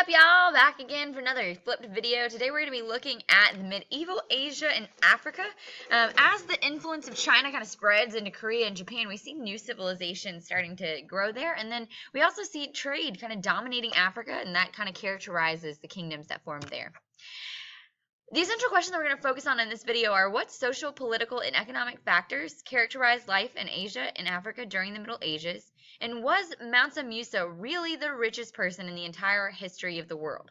up, y'all? Back again for another flipped video. Today we're going to be looking at medieval Asia and Africa. As the influence of China kind of spreads into Korea and Japan, we see new civilizations starting to grow there. And then we also see trade kind of dominating Africa, and that kind of characterizes the kingdoms that formed there. The essential questions that we're going to focus on in this video are: what social, political, and economic factors characterized life in Asia and Africa during the Middle Ages? And was Mansa Musa really the richest person in the entire history of the world?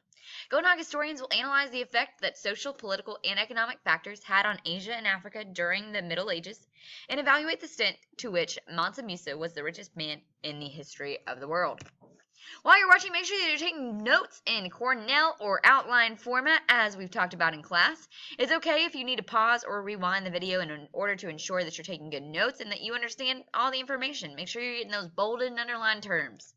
Goldhog historians will analyze the effect that social, political, and economic factors had on Asia and Africa during the Middle Ages, and evaluate the extent to which Mansa Musa was the richest man in the history of the world. While you're watching, make sure that you're taking notes in Cornell or outline format, as we've talked about in class. It's okay if you need to pause or rewind the video in order to ensure that you're taking good notes and that you understand all the information. Make sure you're getting those bolded and underlined terms.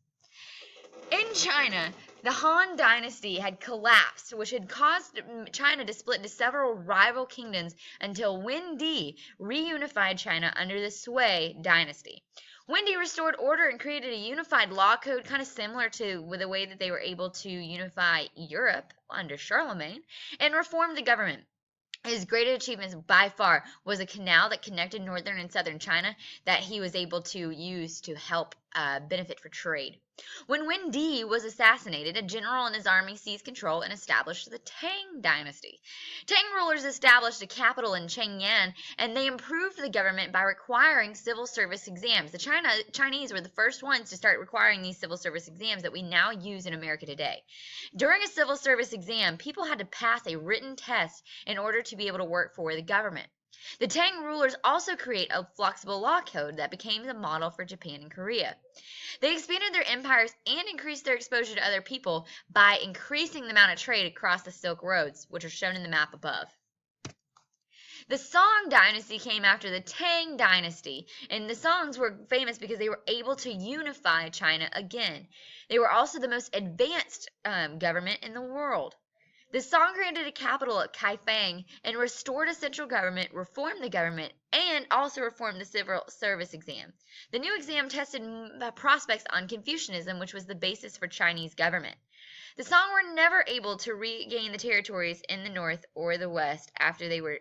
In China, the Han Dynasty had collapsed, which had caused China to split into several rival kingdoms until Wen Di reunified China under the Sui Dynasty. Wen Di restored order and created a unified law code, kind of similar to the way that they were able to unify Europe under Charlemagne, and reformed the government. His greatest achievements by far was a canal that connected northern and southern China that he was able to use to help benefit for trade. When Wen Di was assassinated, a general and his army seized control and established the Tang Dynasty. Tang rulers established a capital in Chang'an, and they improved the government by requiring civil service exams. The Chinese were the first ones to start requiring these civil service exams that we now use in America today. During a civil service exam, people had to pass a written test in order to be able to work for the government. The Tang rulers also create a flexible law code that became the model for Japan and Korea. They expanded their empires and increased their exposure to other people by increasing the amount of trade across the Silk Roads, which are shown in the map above. The Song Dynasty came after the Tang Dynasty, and the Songs were famous because they were able to unify China again. They were also the most advanced government in the world. The Song created a capital at Kaifeng and restored a central government, reformed the government, and also reformed the civil service exam. The new exam tested prospects on Confucianism, which was the basis for Chinese government. The Song were never able to regain the territories in the north or the west after they were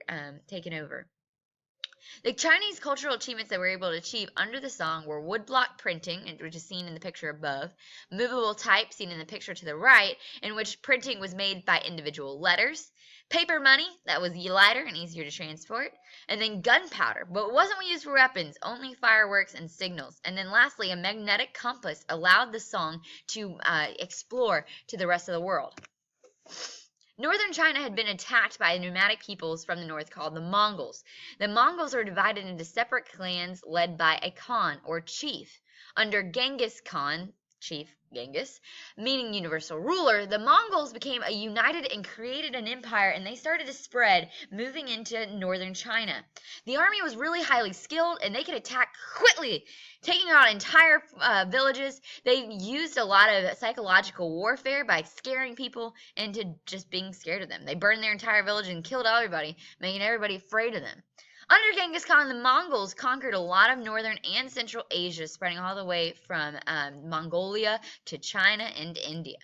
taken over. The Chinese cultural achievements that were able to achieve under the Song were woodblock printing, which is seen in the picture above, movable type, seen in the picture to the right, in which printing was made by individual letters, paper money, that was lighter and easier to transport, and then gunpowder, but it wasn't used for weapons, only fireworks and signals. And then lastly, a magnetic compass allowed the Song to explore to the rest of the world. Northern China had been attacked by nomadic peoples from the north called the Mongols. The Mongols are divided into separate clans led by a Khan, or chief. Under Genghis Khan, Chief Genghis, meaning universal ruler, the Mongols became a united and created an empire, and they started to spread, moving into northern China. The army was really highly skilled, and they could attack quickly, taking out entire villages. They used a lot of psychological warfare by scaring people into just being scared of them. They burned their entire village and killed everybody, making everybody afraid of them. Under Genghis Khan, the Mongols conquered a lot of northern and central Asia, spreading all the way from Mongolia to China and India.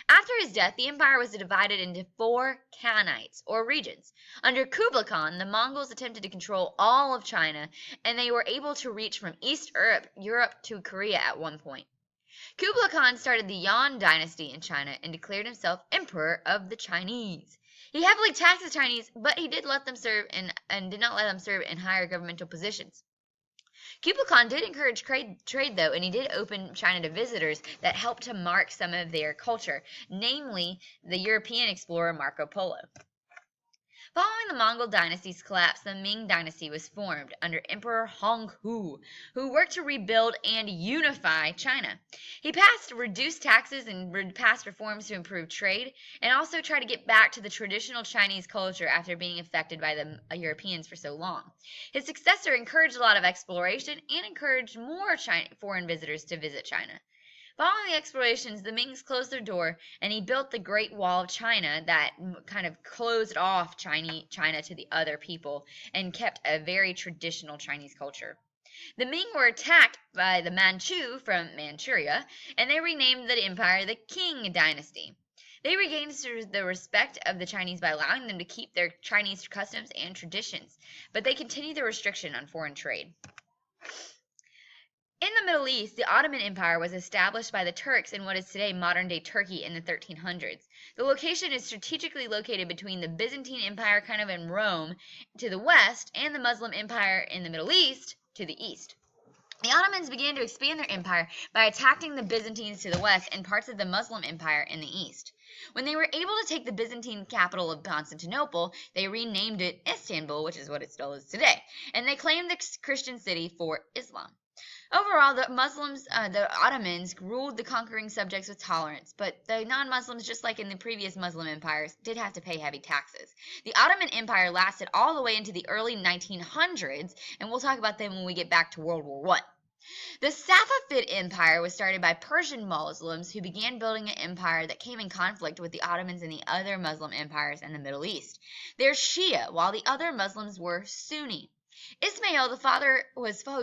After his death, the empire was divided into 4 Khanates, or regions. Under Kublai Khan, the Mongols attempted to control all of China, and they were able to reach from East Europe to Korea at one point. Kublai Khan started the Yuan dynasty in China and declared himself Emperor of the Chinese. He heavily taxed the Chinese, but he did let them serve and did not let them serve in higher governmental positions. Kublai Khan did encourage trade, though, and he did open China to visitors that helped to mark some of their culture, namely the European explorer Marco Polo. Following the Mongol dynasty's collapse, the Ming dynasty was formed under Emperor Honghu, who worked to rebuild and unify China. He passed reduced taxes and passed reforms to improve trade, and also tried to get back to the traditional Chinese culture after being affected by the Europeans for so long. His successor encouraged a lot of exploration and encouraged more foreign visitors to visit China. Following the explorations, the Mings closed their door, and he built the Great Wall of China that kind of closed off China to the other people and kept a very traditional Chinese culture. The Ming were attacked by the Manchu from Manchuria, and they renamed the empire the Qing dynasty. They regained the respect of the Chinese by allowing them to keep their Chinese customs and traditions, but they continued the restriction on foreign trade. In the Middle East, the Ottoman Empire was established by the Turks in what is today modern-day Turkey in the 1300s. The location is strategically located between the Byzantine Empire, kind of in Rome, to the west, and the Muslim Empire in the Middle East, to the east. The Ottomans began to expand their empire by attacking the Byzantines to the west and parts of the Muslim Empire in the east. When they were able to take the Byzantine capital of Constantinople, they renamed it Istanbul, which is what it still is today, and they claimed the Christian city for Islam. Overall, the Ottomans ruled the conquering subjects with tolerance, but the non-Muslims, just like in the previous Muslim empires, did have to pay heavy taxes. The Ottoman Empire lasted all the way into the early 1900s, and we'll talk about them when we get back to World War I. The Safavid Empire was started by Persian Muslims who began building an empire that came in conflict with the Ottomans and the other Muslim empires in the Middle East. They're Shia, while the other Muslims were Sunni. Ismail, whose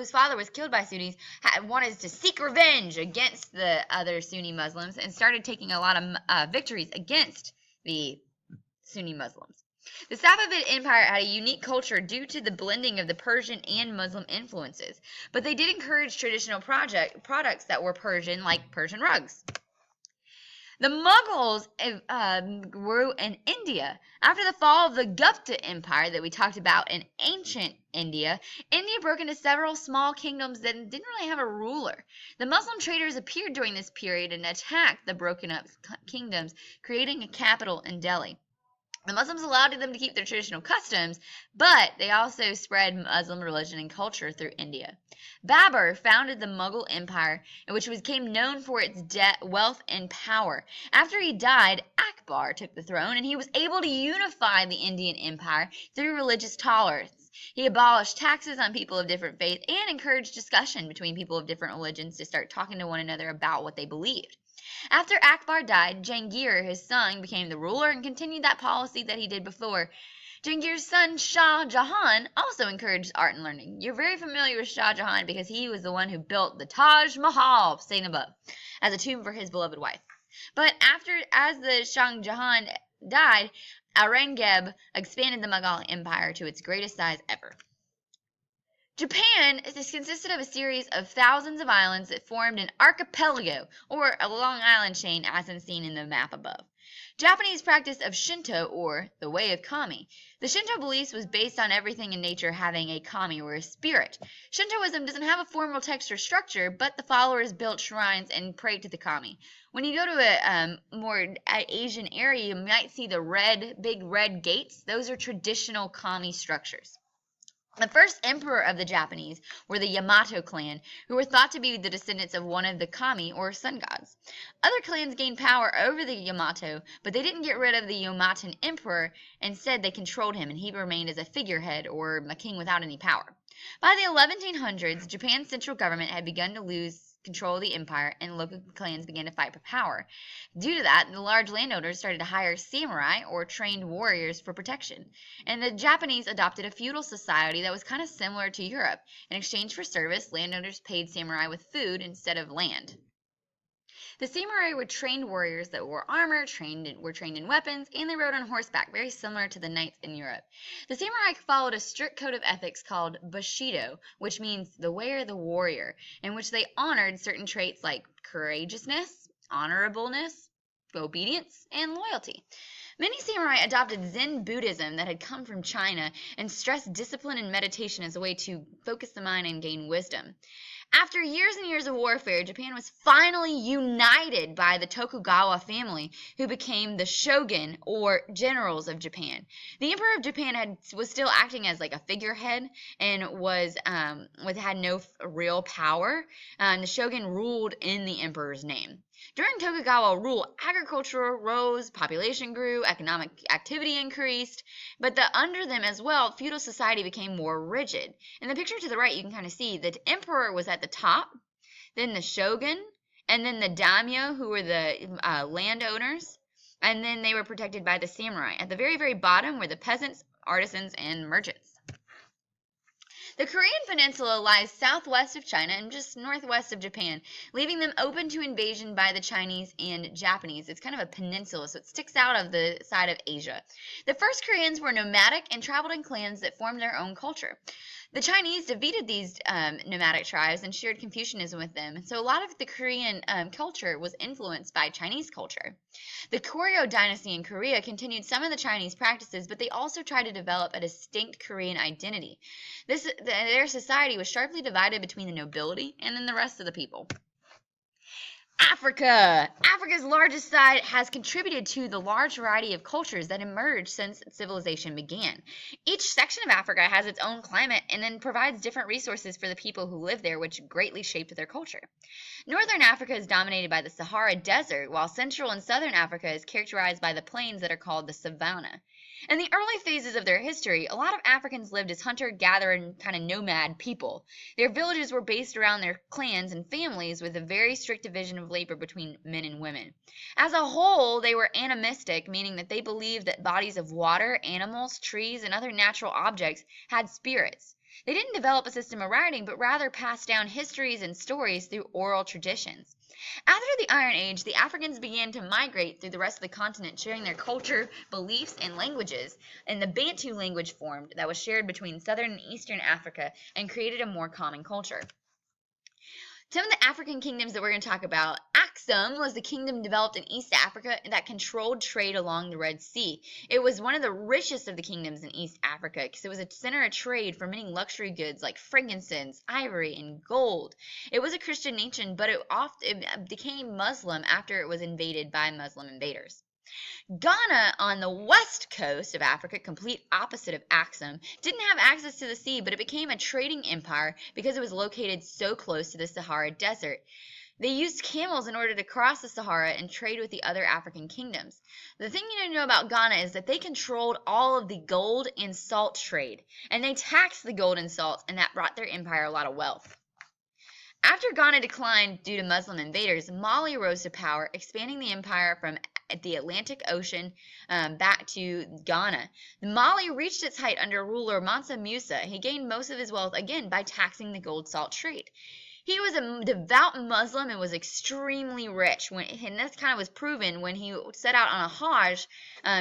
father was killed by Sunnis, wanted to seek revenge against the other Sunni Muslims and started taking a lot of victories against the Sunni Muslims. The Safavid Empire had a unique culture due to the blending of the Persian and Muslim influences, but they did encourage traditional products that were Persian, like Persian rugs. The Mughals grew in India. After the fall of the Gupta Empire that we talked about in ancient India, India broke into several small kingdoms that didn't really have a ruler. The Muslim traders appeared during this period and attacked the broken up kingdoms, creating a capital in Delhi. The Muslims allowed them to keep their traditional customs, but they also spread Muslim religion and culture through India. Babur founded the Mughal Empire, which became known for its wealth and power. After he died, Akbar took the throne, and he was able to unify the Indian Empire through religious tolerance. He abolished taxes on people of different faiths and encouraged discussion between people of different religions to start talking to one another about what they believed. After Akbar died, Jahangir, his son, became the ruler and continued that policy that he did before. Jahangir's son, Shah Jahan, also encouraged art and learning. You're very familiar with Shah Jahan because he was the one who built the Taj Mahal, seen above, as a tomb for his beloved wife. But as the Shah Jahan died, Aurangzeb expanded the Mughal Empire to its greatest size ever. Japan consisted of a series of thousands of islands that formed an archipelago, or a long island chain as seen in the map above. Japanese practice of Shinto, or the way of kami. The Shinto beliefs was based on everything in nature having a kami, or a spirit. Shintoism doesn't have a formal text or structure, but the followers built shrines and prayed to the kami. When you go to a more Asian area, you might see the big red gates. Those are traditional kami structures. The first emperor of the Japanese were the Yamato clan, who were thought to be the descendants of one of the kami, or sun gods. Other clans gained power over the Yamato, but they didn't get rid of the Yamatan emperor. Instead, they controlled him, and he remained as a figurehead, or a king without any power. By the 1100s, Japan's central government had begun to lose control of the empire, and local clans began to fight for power. Due to that, the large landowners started to hire samurai, or trained warriors, for protection. And the Japanese adopted a feudal society that was kind of similar to Europe. In exchange for service, landowners paid samurai with food instead of land. The samurai were trained warriors that wore armor, were trained in weapons, and they rode on horseback, very similar to the knights in Europe. The samurai followed a strict code of ethics called Bushido, which means the way of the warrior, in which they honored certain traits like courageousness, honorableness, obedience, and loyalty. Many samurai adopted Zen Buddhism that had come from China and stressed discipline and meditation as a way to focus the mind and gain wisdom. After years and years of warfare, Japan was finally united by the Tokugawa family, who became the shogun, or generals of Japan. The emperor of Japan was still acting as like a figurehead and had no real power. The shogun ruled in the emperor's name. During Tokugawa rule, agriculture rose, population grew, economic activity increased, but under them as well, feudal society became more rigid. In the picture to the right, you can kind of see the emperor was at the top, then the shogun, and then the daimyo, who were the landowners, and then they were protected by the samurai. At the very, very bottom were the peasants, artisans, and merchants. The Korean peninsula lies southwest of China and just northwest of Japan, leaving them open to invasion by the Chinese and Japanese. It's kind of a peninsula, so it sticks out of the side of Asia. The first Koreans were nomadic and traveled in clans that formed their own culture. The Chinese defeated these nomadic tribes and shared Confucianism with them, so a lot of the Korean culture was influenced by Chinese culture. The Goryeo dynasty in Korea continued some of the Chinese practices, but they also tried to develop a distinct Korean identity. Their society was sharply divided between the nobility and then the rest of the people. Africa! Africa's largest site has contributed to the large variety of cultures that emerged since civilization began. Each section of Africa has its own climate and then provides different resources for the people who live there, which greatly shaped their culture. Northern Africa is dominated by the Sahara Desert, while Central and Southern Africa is characterized by the plains that are called the savanna. In the early phases of their history, a lot of Africans lived as hunter-gatherer and kind of nomad people. Their villages were based around their clans and families with a very strict division of labor between men and women. As a whole, they were animistic, meaning that they believed that bodies of water, animals, trees, and other natural objects had spirits. They didn't develop a system of writing, but rather passed down histories and stories through oral traditions. After the Iron Age, the Africans began to migrate through the rest of the continent, sharing their culture, beliefs, and languages, and the Bantu language formed that was shared between southern and eastern Africa and created a more common culture. Some of the African kingdoms that we're going to talk about, Aksum was the kingdom developed in East Africa that controlled trade along the Red Sea. It was one of the richest of the kingdoms in East Africa because it was a center of trade for many luxury goods like frankincense, ivory, and gold. It was a Christian nation, but it became Muslim after it was invaded by Muslim invaders. Ghana on the west coast of Africa, complete opposite of Aksum, didn't have access to the sea, but it became a trading empire because it was located so close to the Sahara Desert. They used camels in order to cross the Sahara and trade with the other African kingdoms. The thing you need to know about Ghana is that they controlled all of the gold and salt trade, and they taxed the gold and salt, and that brought their empire a lot of wealth. After Ghana declined due to Muslim invaders, Mali rose to power, expanding the empire from the Atlantic Ocean back to Ghana. Mali reached its height under ruler Mansa Musa. He gained most of his wealth, again, by taxing the gold salt trade. He was a devout Muslim and was extremely rich, and this kind of was proven when he set out on a Hajj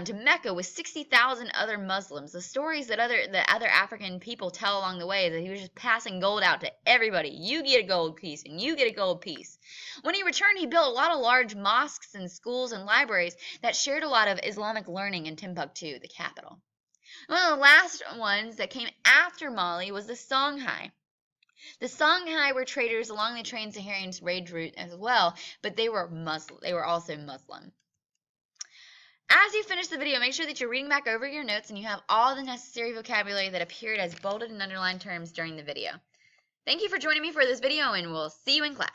to Mecca with 60,000 other Muslims. The stories that other African people tell along the way is that he was just passing gold out to everybody. You get a gold piece, and you get a gold piece. When he returned, he built a lot of large mosques and schools and libraries that shared a lot of Islamic learning in Timbuktu, the capital. One of the last ones that came after Mali was the Songhai. The Songhai were traders along the Trans-Saharan trade route as well, but they were Muslim. They were also Muslim. As you finish the video, make sure that you're reading back over your notes and you have all the necessary vocabulary that appeared as bolded and underlined terms during the video. Thank you for joining me for this video, and we'll see you in class.